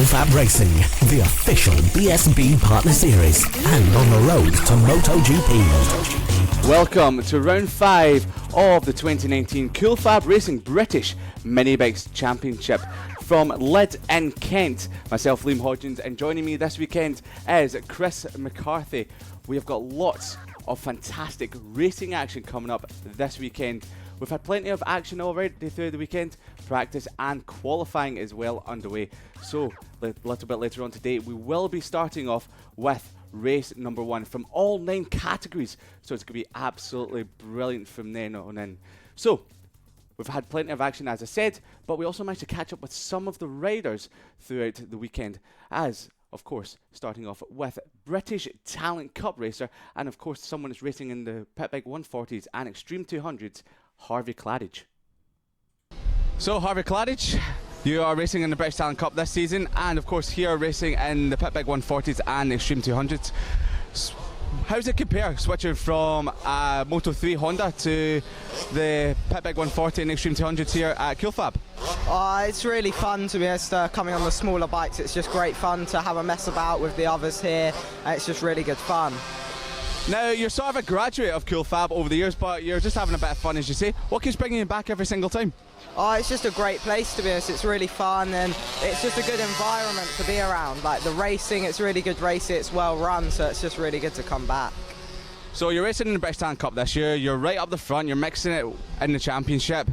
FAB-Racing, the official BSB partner series, and on the road to MotoGP. Welcome to round 5 of the 2019 FAB-Racing British Mini Bikes Championship from Lydd in Kent. Myself, Liam Hodgins, and joining me this weekend is Chris McCarthy. We have got lots of fantastic racing action coming up this weekend. We've had plenty of action already through the weekend, practice and qualifying is well underway. So, a little bit later on today, we will be starting off with race number 1 from all 9 categories. So it's going to be absolutely brilliant from then on in. So, we've had plenty of action, as I said, but we also managed to catch up with some of the riders throughout the weekend, as, of course, starting off with British Talent Cup racer, and of course, someone is racing in the Pit Bike 140s and Extreme 200s, Harvey Claridge. So, Harvey Claridge, you are racing in the British Talent Cup this season, and of course, here racing in the Pit Bike 140s and Extreme 200s. How does it compare, switching from Moto3 Honda to the Pit Bike 140 and Extreme 200s here at FAB? It's really fun, to be honest, coming on the smaller bikes. It's just great fun to have a mess about with the others here. It's just really good fun. Now, you're sort of a graduate of FAB over the years, but you're just having a bit of fun, as you say. What keeps bringing you back every single time? It's just a great place, to be honest. It's really fun and it's just a good environment to be around. Like the racing, it's really good racing, it's well run, so it's just really good to come back. So you're racing in the British Talent Cup this year, you're right up the front, you're mixing it in the championship.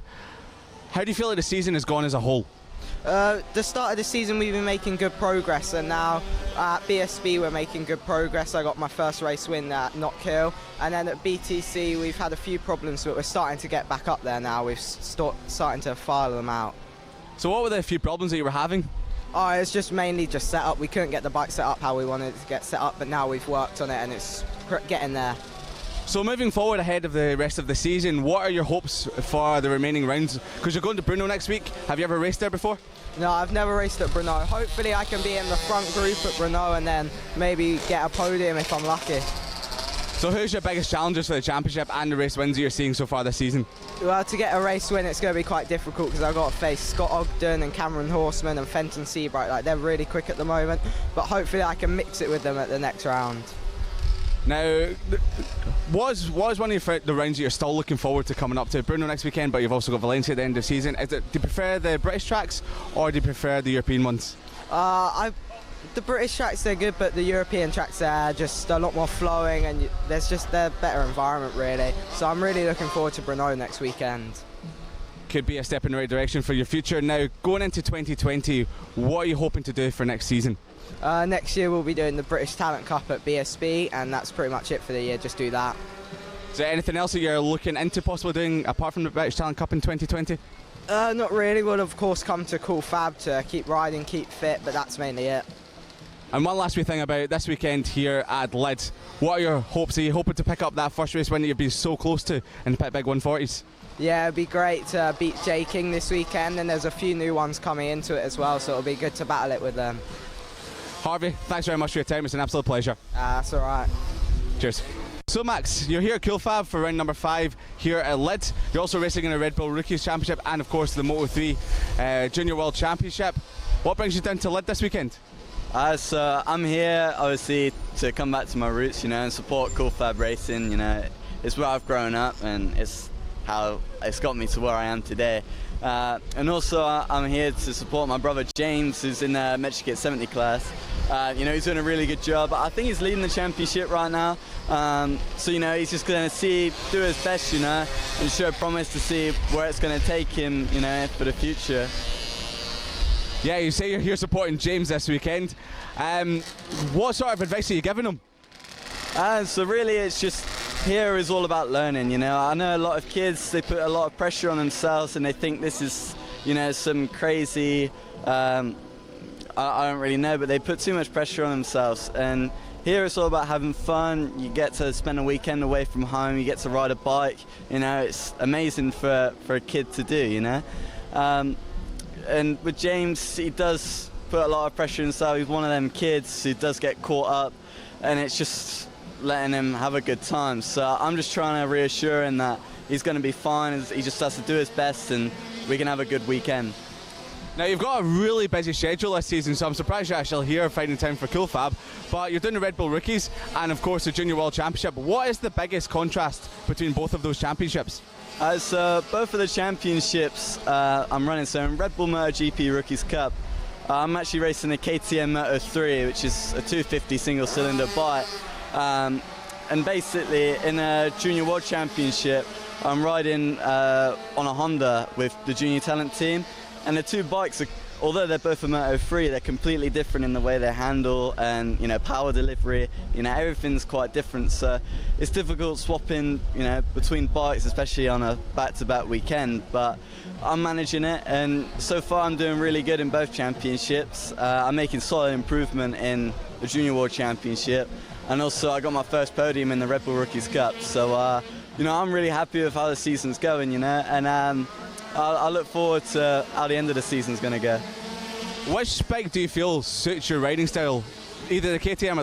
How do you feel like the season has gone as a whole? The start of the season we've been making good progress, and now at BSB we're making good progress. I got my first race win at Knockhill, and then at BTC we've had a few problems, but we're starting to get back up there now. We've starting to file them out. So what were the few problems that you were having? It's just mainly just set up. We couldn't get the bike set up how we wanted it to get set up, but now we've worked on it and it's getting there. So moving forward ahead of the rest of the season, what are your hopes for the remaining rounds? Because you're going to Brno next week. Have you ever raced there before? No, I've never raced at Brno. Hopefully I can be in the front group at Brno and then maybe get a podium if I'm lucky. So who's your biggest challengers for the championship and the race wins that you're seeing so far this season? Well, to get a race win it's going to be quite difficult because I've got to face Scott Ogden and Cameron Horseman and Fenton Seabright. Like, they're really quick at the moment, but hopefully I can mix it with them at the next round. Now, was one of the rounds that you're still looking forward to coming up to? Brno next weekend, but you've also got Valencia at the end of the season. Do you prefer the British tracks or do you prefer the European ones? The British tracks, they're good, but the European tracks are just a lot more flowing and they're better environment really. So I'm really looking forward to Brno next weekend. Could be a step in the right direction for your future. Now, going into 2020, what are you hoping to do for next season? Next year we'll be doing the British Talent Cup at BSB, and that's pretty much it for the year, just do that. Is there anything else that you're looking into possibly doing apart from the British Talent Cup in 2020? Not really. We'll of course come to FAB to keep riding, keep fit, but that's mainly it. And one last wee thing about this weekend here at Lydd. What are your hopes? Are you hoping to pick up that first race win that you've been so close to in the Pit Bike 140s? Yeah, it'd be great to beat J King this weekend, and there's a few new ones coming into it as well, so it'll be good to battle it with them. Harvey, thanks very much for your time. It's an absolute pleasure. That's all right. Cheers. So Max, you're here at FAB for round number 5 here at Lydd. You're also racing in the Red Bull Rookies Championship and of course the Moto3 Junior World Championship. What brings you down to Lydd this weekend? So I'm here obviously to come back to my roots, and support FAB-Racing. It's where I've grown up and it's how it's got me to where I am today. And also I'm here to support my brother James, who's in the Metrikit 70 class. He's doing a really good job. I think he's leading the championship right now. So he's just going to do his best, and show promise to see where it's going to take him, for the future. Yeah, you say you're here supporting James this weekend. What sort of advice are you giving him? So really it's just, here is all about learning, I know a lot of kids, they put a lot of pressure on themselves and they think this is, some crazy, I don't really know, but they put too much pressure on themselves. And here it's all about having fun. You get to spend a weekend away from home, you get to ride a bike, it's amazing for a kid to do, And with James, he does put a lot of pressure on himself. He's one of them kids who does get caught up, and it's just letting him have a good time. So I'm just trying to reassure him that he's going to be fine. He just has to do his best and we can have a good weekend. Now you've got a really busy schedule this season, so I'm surprised you're actually here finding time for Cool Fab. But you're doing the Red Bull Rookies and of course the Junior World Championship. What is the biggest contrast between both of those championships? So both of the championships I'm running, so in Red Bull MotoGP Rookies Cup, I'm actually racing the KTM Moto 3, which is a 250 single cylinder bike. And basically in a Junior World Championship, I'm riding on a Honda with the Junior Talent team. And the two bikes, although they're both a Moto 3, they're completely different in the way they handle and, you know, power delivery. You know, everything's quite different. So it's difficult swapping, you know, between bikes, especially on a back-to-back weekend. But I'm managing it, and so far I'm doing really good in both championships. I'm making solid improvement in the Junior World Championship, and also I got my first podium in the Red Bull Rookies Cup. So, you know, I'm really happy with how the season's going, you know, and I look forward to how the end of the season's going to go. Which spec do you feel suits your riding style? Either the KTM or the